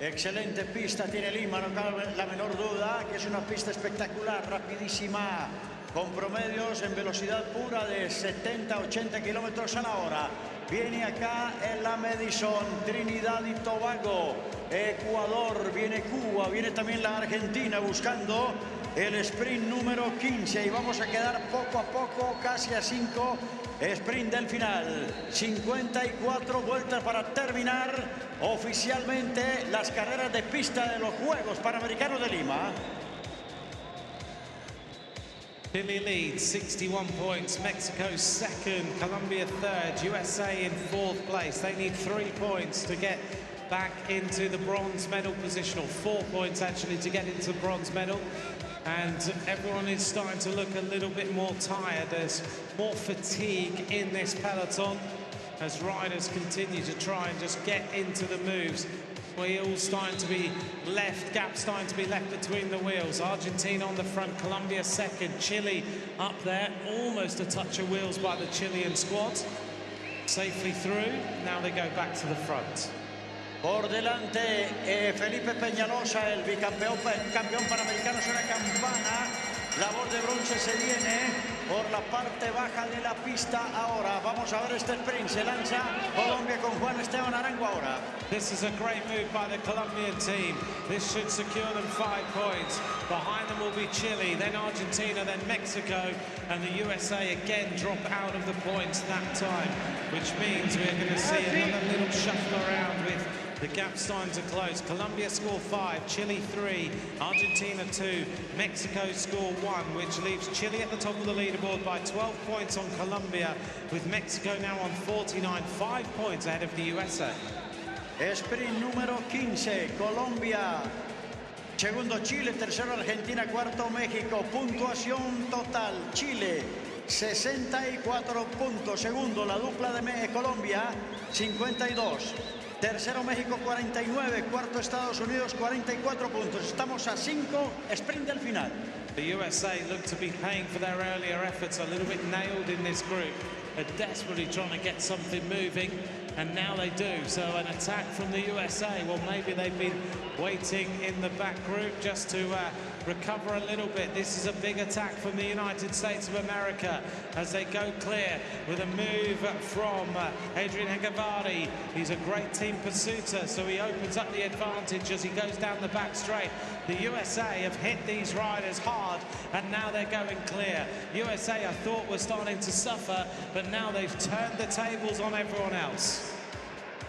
Excelente pista tiene Lima, no cabe la menor duda que es una pista espectacular, rapidísima, con promedios en velocidad pura de 70-80 kilómetros a la hora. Viene acá en la Madison, Trinidad y Tobago, Ecuador, viene Cuba, viene también la Argentina buscando el sprint número 15 y vamos a quedar poco a poco, casi a 5 sprint del final. 54 vueltas para terminar oficialmente las carreras de pista de los Juegos Panamericanos de Lima. Chile leads 61 points, Mexico second, Colombia third, USA in 4th place. They need 3 points to get back into the bronze medal position, or 4 points actually to get into the bronze medal. And everyone is starting to look a little bit more tired. There's more fatigue in this peloton as riders continue to try and just get into the moves. Wheels starting to be left, gap starting to be left between the wheels. Argentina on the front, Colombia second, Chile up there, almost a touch of wheels by the Chilean squad. Safely through, now they go back to the front. Por delante Felipe Peñalosa, el campeón panamericano. Suena campana, la voz de bronce se viene por la parte baja de la pista. Ahora vamos a ver este sprint, se lanza Colombia con Juan Esteban Arango ahora. This is a great move by the Colombian team. This should secure them 5 points. Behind them will be Chile, then Argentina, then Mexico, and the USA again drop out of the points that time, which means we're going to see another little shuffle around with the gap starting to close. Colombia score 5, Chile 3, Argentina 2, Mexico score 1, which leaves Chile at the top of the leaderboard by 12 points on Colombia, with Mexico now on 49, 5 points ahead of the USA. Sprint número 15, Colombia, segundo Chile, tercero Argentina, cuarto México. Puntuación total: Chile 64 puntos, segundo la dupla de Colombia 52, tercero México 49, cuarto Estados Unidos 44 puntos. Estamos a 5 sprint del final. The USA look to be paying for their earlier efforts, a little bit nailed in this group. They're desperately trying to get something moving, and now they do. So an attack from the USA. Well, maybe they've been waiting in the back group just to recover a little bit. This is a big attack from the United States of America as they go clear with a move from Adrian Hegavari. He's a great team pursuiter, so he opens up the advantage as he goes down the back straight. The USA have hit these riders hard, and now they're going clear. USA, I thought, were starting to suffer, but now they've turned the tables on everyone else.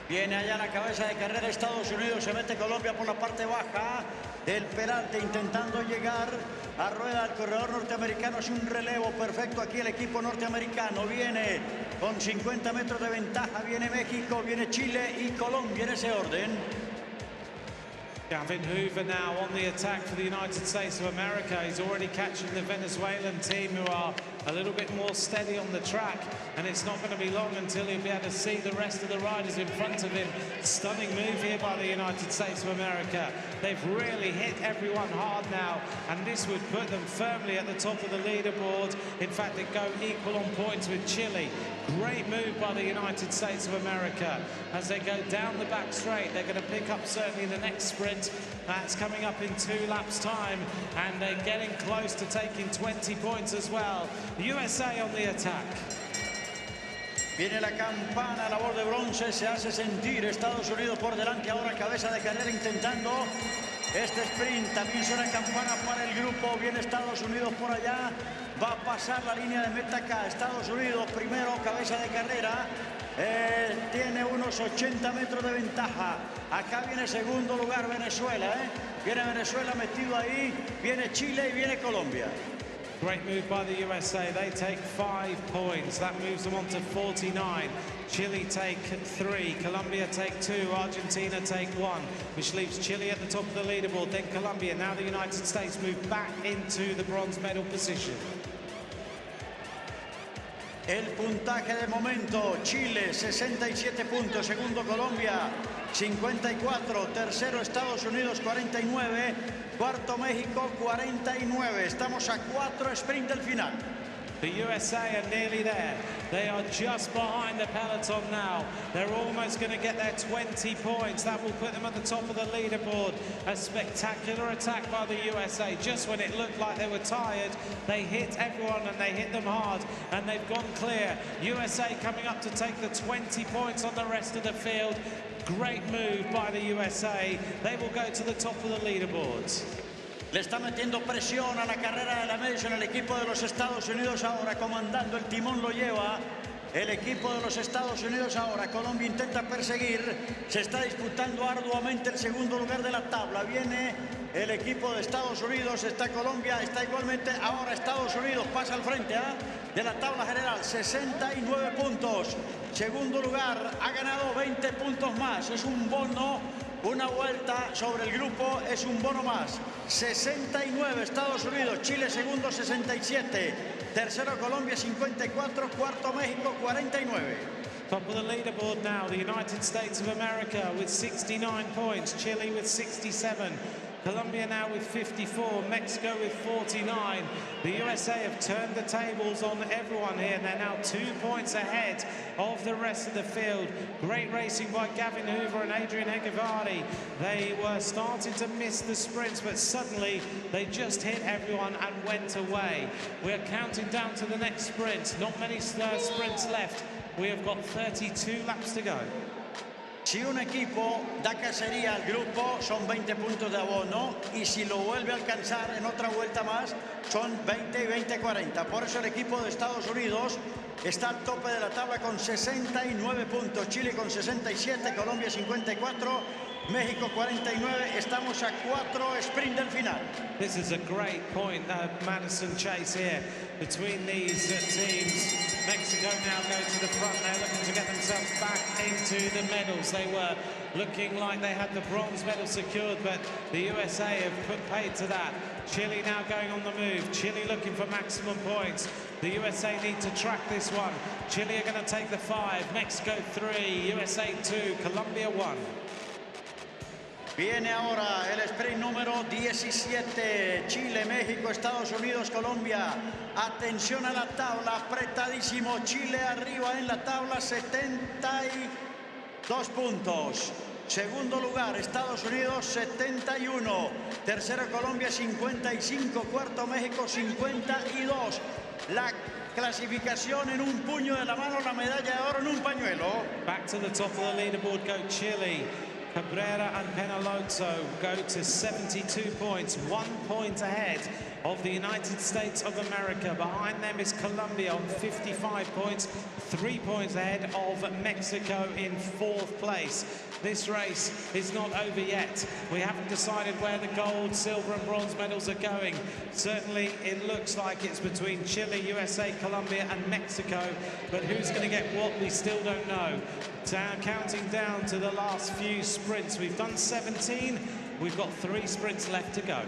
Viene allá la cabeza de carrera Estados Unidos, se mete Colombia por la parte baja del peralte intentando llegar a rueda al corredor norteamericano. Es un relevo perfecto aquí el equipo norteamericano. Viene con 50 metros de ventaja, viene México, viene Chile y Colombia en ese orden. Gavin Hoover now on the attack for the United States of America. He's already catching the Venezuelan team who are a little bit more steady on the track, and it's not going to be long until he'll be able to see the rest of the riders in front of him. Stunning move here by the United States of America. They've really hit everyone hard now, and this would put them firmly at the top of the leaderboard. In fact, they go equal on points with Chile. Great move by the United States of America. As they go down the back straight, they're going to pick up certainly the next sprint. That's coming up in 2 laps time, and they're getting close to taking 20 points as well. The USA on the attack. Viene la campana, labor de bronce, se hace sentir Estados Unidos por delante, ahora cabeza de carrera intentando este sprint. También suena campana para el grupo, viene Estados Unidos por allá, va a pasar la línea de meta acá. Estados Unidos primero, cabeza de carrera, tiene unos 80 metros de ventaja. Acá viene segundo lugar Venezuela, viene Venezuela metido ahí, viene Chile y viene Colombia. Great move by the USA. They take 5 points. That moves them on to 49. Chile take 3. Colombia take 2. Argentina take 1, which leaves Chile at the top of the leaderboard. Then Colombia. Now the United States move back into the bronze medal position. El puntaje de momento: Chile 67 puntos, segundo Colombia 54, tercero Estados Unidos 49, cuarto México 49. Estamos a 4 sprint del final. The USA are nearly there. They are just behind the peloton now. They're almost going to get their 20 points. That will put them at the top of the leaderboard. A spectacular attack by the USA. Just when it looked like they were tired, they hit everyone and they hit them hard, and they've gone clear. USA coming up to take the 20 points on the rest of the field. Great move by the USA. They will go to the top of the leaderboards. Le está metiendo presión a la carrera de la Madison el equipo de los Estados Unidos ahora, comandando el timón lo lleva el equipo de los Estados Unidos ahora. Colombia intenta perseguir, se está disputando arduamente el segundo lugar de la tabla. Viene el equipo de Estados Unidos, está Colombia, está igualmente ahora Estados Unidos, pasa al frente de la tabla general, 69 puntos. Segundo lugar, ha ganado 20 puntos más, es un bono. Una vuelta sobre el grupo es un bono más. 69 Estados Unidos, Chile segundo 67, tercero Colombia 54, cuarto México 49. Top of the leaderboard now, the United States of America with 69 points, Chile with 67. Colombia now with 54, Mexico with 49. The USA have turned the tables on everyone here, and they're now 2 points ahead of the rest of the field. Great racing by Gavin Hoover and Adrian Echevarri. They were starting to miss the sprints, but suddenly they just hit everyone and went away. We're counting down to the next sprint. Not many sprints left. We have got 32 laps to go. Si un equipo da cacería al grupo, son 20 puntos de abono, y si lo vuelve a alcanzar en otra vuelta más, son 20 y 20-40. Por eso el equipo de Estados Unidos está al tope de la tabla con 69 puntos. Chile con 67, Colombia 54, México 49. Estamos a 4 sprint del final. This is a great point, Madison chase here between these teams. Mexico now go to the front. They're looking to get themselves back into the medals. They were looking like they had the bronze medal secured, but the USA have put paid to that. Chile now going on the move. Chile looking for maximum points. The USA need to track this one. Chile are going to take the 5, Mexico 3, USA 2, Colombia 1. Viene ahora el sprint número 17, Chile, México, Estados Unidos, Colombia. Atención a la tabla, apretadísimo. Chile arriba en la tabla, 72 puntos. Segundo lugar, Estados Unidos, 71. Tercero, Colombia, 55. Cuarto, México, 52. La clasificación en un puño de la mano, la medalla de oro en un pañuelo. Back to the top of the leaderboard go Chile. Cabrera and Penaloto go to 72 points, 1 point ahead of the United States of America. Behind them is Colombia on 55 points, 3 points ahead of Mexico in 4th place. This race is not over yet. We haven't decided where the gold, silver and bronze medals are going. Certainly it looks like it's between Chile, USA, Colombia and Mexico, but who's going to get what, we still don't know. Counting down to the last few sprints. We've done 17, we've got 3 sprints left to go.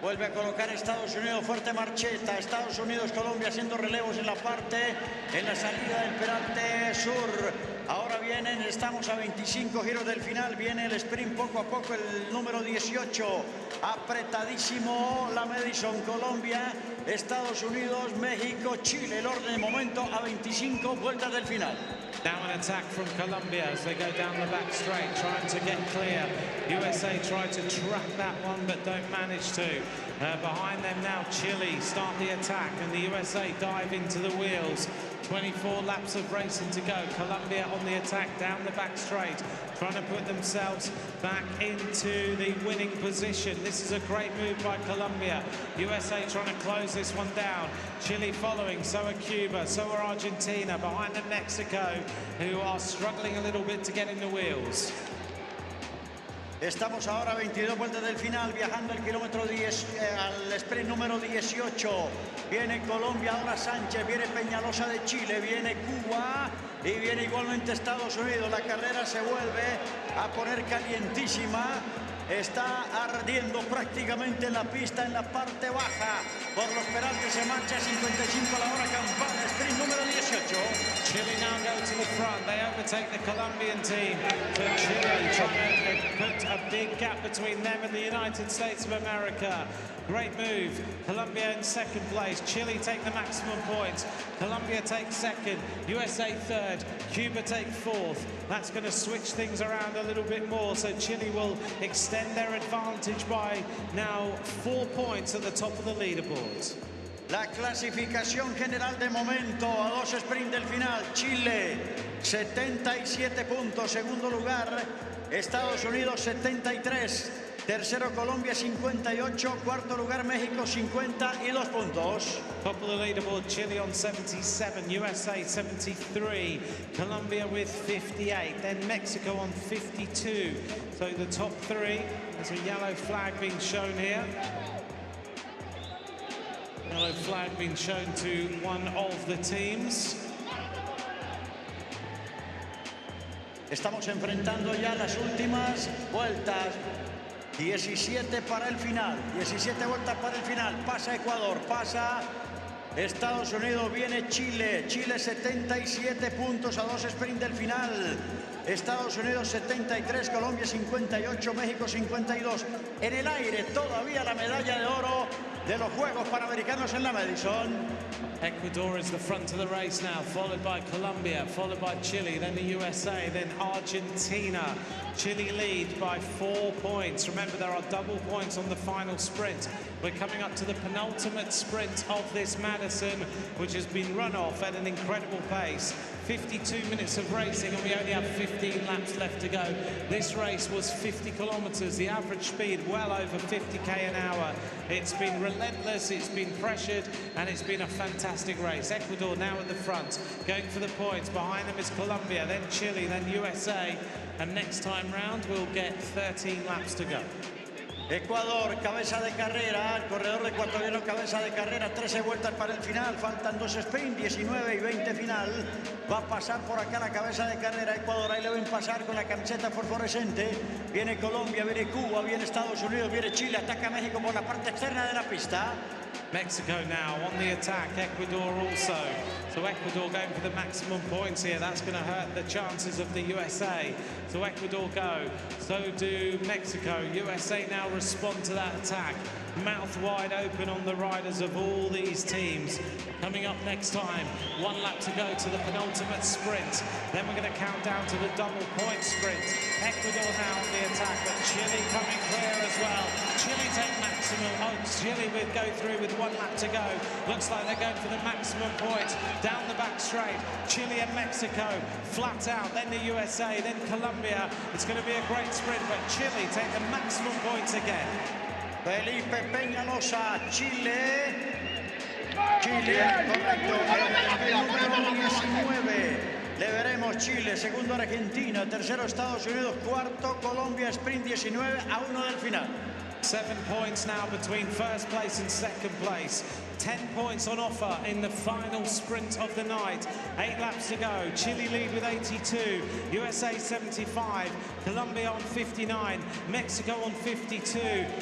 Vuelve a colocar Estados Unidos, fuerte marcheta. Estados Unidos, Colombia haciendo relevos en la salida del peralte sur. Ahora vienen, estamos a 25 giros del final. Viene el sprint poco a poco, el número 18. Apretadísimo la Madison, Colombia, Estados Unidos, México, Chile. El orden de momento a 25 vueltas del final. Now an attack from Colombia as they go down the back straight, trying to get clear. USA try to track that one, but don't manage to. Behind them now, Chile start the attack, and the USA dive into the wheels. 24 laps of racing to go. Colombia on the attack down the back straight, trying to put themselves back into the winning position. This is a great move by Colombia. USA trying to close this one down. Chile following, so are Cuba, so are Argentina. Behind them, Mexico, who are struggling a little bit to get in the wheels. Estamos ahora a 22 vueltas del final, viajando al kilómetro 10, al sprint número 18. Viene Colombia, ahora Sánchez, viene Peñalosa de Chile, viene Cuba y viene igualmente Estados Unidos. La carrera se vuelve a poner calientísima. Está ardiendo prácticamente la pista en la parte baja. Por los peraltes se marcha 55 a la hora campana, sprint número 18. Chile now go to the front. They overtake the Colombian team. So Chile trying to put a big gap between them and the United States of America. Great move. Colombia in second place. Chile take the maximum points. Colombia takes second. USA third. Cuba take fourth. That's going to switch things around a little bit more. So Chile will extend their advantage by now 4 points at the top of the leaderboard. La clasificación general de momento a 2 sprint del final. Chile 77 puntos, segundo lugar Estados Unidos 73, tercero Colombia 58, cuarto lugar México 52 puntos. Top of the leaderboard, Chile on 77, USA 73, Colombia with 58, then Mexico on 52. So the top 3, there's a yellow flag being shown here. Yellow flag being shown to one of the teams. Estamos enfrentando ya las últimas vueltas. 17 para el final. 17 vueltas para el final. Pasa Ecuador, pasa Estados Unidos, viene Chile. Chile 77 puntos a 2 sprint del final. Estados Unidos 73, Colombia 58, México 52. En el aire todavía la medalla de oro de los Juegos Panamericanos en la Madison. Ecuador is the front of the race now, followed by Colombia, followed by Chile, then the USA, then Argentina. Chile lead by 4 points. Remember, there are double points on the final sprint. We're coming up to the penultimate sprint of this Madison, which has been run off at an incredible pace. 52 minutes of racing, and we only have 15 laps left to go. This race was 50 kilometers, the average speed well over 50k an hour. It's been relentless, it's been pressured, and it's been a fantastic race. Ecuador now at the front, going for the points. Behind them is Colombia, then Chile, then USA, and next time round we'll get 13 laps to go. Ecuador, cabeza de carrera, el corredor ecuatoriano, cabeza de carrera, 13 vueltas para el final, faltan 2 sprint, 19 y 20 final. Va a pasar por acá la cabeza de carrera Ecuador, ahí le ven pasar con la camiseta fosforescente. Viene Colombia, viene Cuba, viene Estados Unidos, viene Chile, ataca México por la parte externa de la pista. Mexico now on the attack, Ecuador also. So Ecuador going for the maximum points here. That's going to hurt the chances of the USA. So Ecuador go, so do Mexico. USA now respond to that attack. Mouth wide open on the riders of all these teams. Coming up next time, 1 lap to go to the penultimate sprint. Then we're going to count down to the double point sprint. Ecuador now on the attack, but Chile coming clear as well. Chile take maximum. Oh, Chile will go through with 1 lap to go. Looks like they're going for the maximum points. Down the back straight, Chile and Mexico flat out. Then the USA, then Colombia. It's going to be a great sprint, but Chile take the maximum points again. Felipe Peñalosa, Chile. Chile, correcto. Número 19. Le veremos Chile, segundo Argentina, tercero Estados Unidos, cuarto Colombia, sprint 19 a 1 del final. 7 points now between first place and second place. 10 points on offer in the final sprint of the night. 8 laps to go. Chile lead with 82, USA 75, Colombia on 59, Mexico on 52.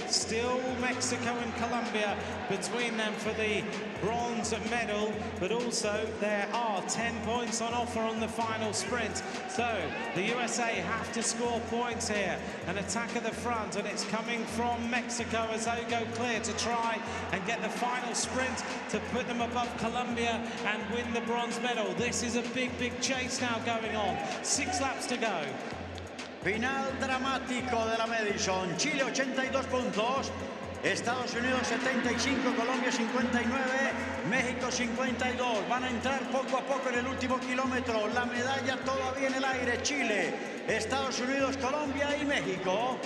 Still Mexico and Colombia between them for the bronze medal, but also there are 10 points on offer on the final sprint. So the USA have to score points here. An attack at the front, and it's coming from Mexico as they go clear to try and get the final sprint to put them above Colombia and win the bronze medal. This is a big, big chase now going on. 6 laps to go. Final dramático de la Madison. Chile 82 puntos. Estados Unidos 75, Colombia 59, México 52. Van a entrar poco a poco en el último kilómetro. La medalla todavía en el aire. Chile, Estados Unidos, Colombia y México.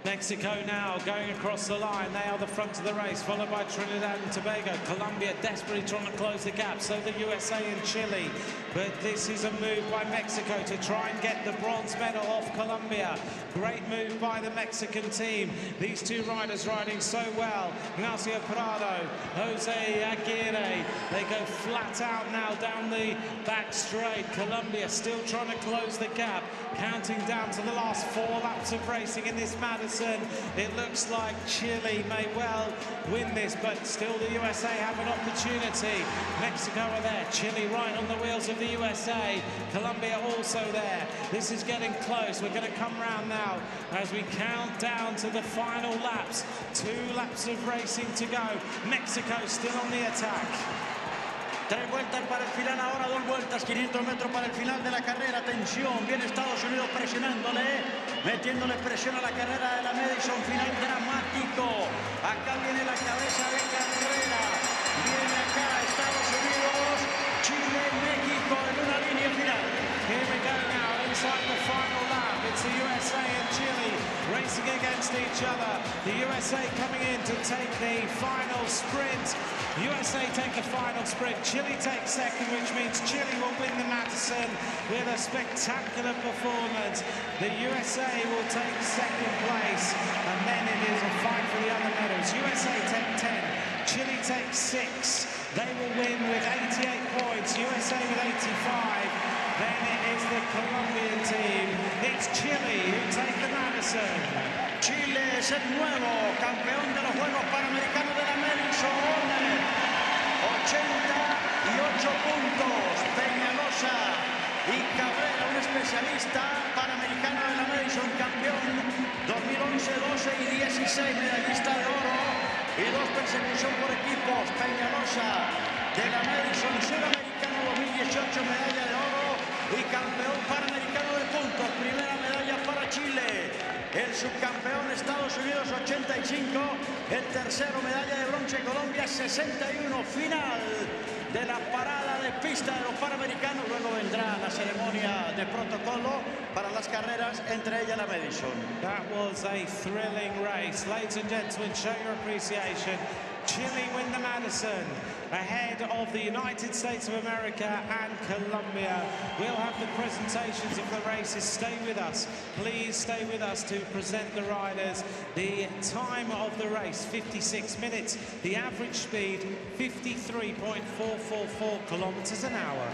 Mexico now going across the line. They are the front of the race, followed by Trinidad and Tobago. Colombia desperately trying to close the gap, so the USA and Chile. But this is a move by Mexico to try and get the bronze medal off Colombia. Great move by the Mexican team. These two riders riding so well. Ignacio Prado, Jose Aguirre. They go flat out now down the back straight. Colombia still trying to close the gap. Counting down to the last 4 laps of racing in this Madison. It looks like Chile may well win this, but still the USA have an opportunity. Mexico are there, Chile right on the wheels of the USA, Colombia also there. This is getting close. We're going to come round now as we count down to the final laps. 2 laps of racing to go. Mexico still on the attack. 3 vueltas para el final, ahora 2 vueltas, 500 metros para el final de la carrera. Atención, viene Estados Unidos presionándole, metiéndole presión a la carrera de la Madison. Final dramático. Acá viene la cabeza de carrera. Viene acá Estados Unidos, Chile, México en una línea final. Here we go now, inside the final lap. It's the USA and Chile racing against each other. The USA coming in to take the final sprint. USA take the final sprint. Chile takes second, which means Chile will win the Madison with a spectacular performance. The USA will take second place, and then it is a fight for the other medals. USA take 10, Chile takes 6. They will win with 88 points, USA with 85. Then it is the Colombian team. It's Chile who take the Madison. Chile es el nuevo campeón de los Juegos Panamericanos de la Madison. 88 puntos. Peñalosa y Cabrera, un especialista panamericano de la Madison, campeón 2011, 12 y 16, medallista de oro y 2 persecución por equipos. Peñalosa de la Madison, suramericano 2018, medalla de oro y campeón panamericano de puntos. Primera medalla para Chile. El subcampeón Estados Unidos 85, el tercero medalla de bronce Colombia 61, final de la parada de pista de los Panamericanos. Luego vendrá la ceremonia de protocolo para las carreras, entre ellas la Madison. That was a thrilling race. Ladies and gentlemen, show your appreciation. Chile win the Madison ahead of the United States of America and Colombia. We'll have the presentations of the races. Stay with us. Please stay with us to present the riders. The time of the race, 56 minutes. The average speed, 53.444 kilometers an hour.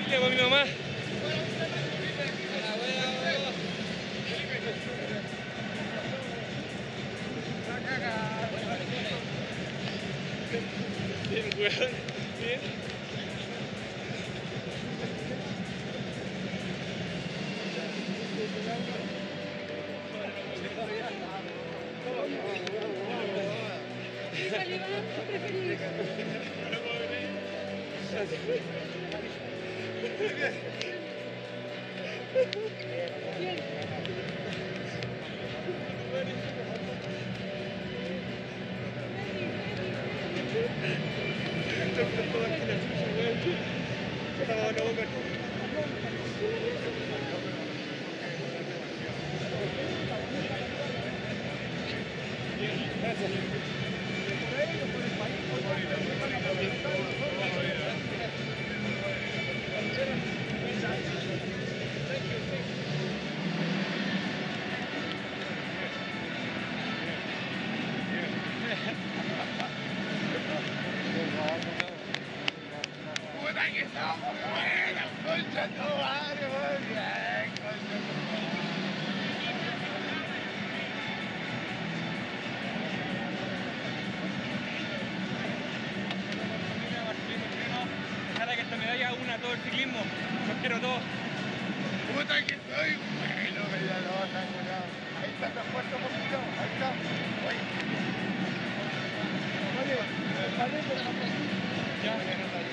Llevo a mi mamá. Bien, weón. Bien. Ojalá que esta medalla una a todo el ciclismo. Los quiero a todos. Puta que soy bueno, ahí está, te apuesto un poquito, ahí está. Oye, vale, pero no. Ya.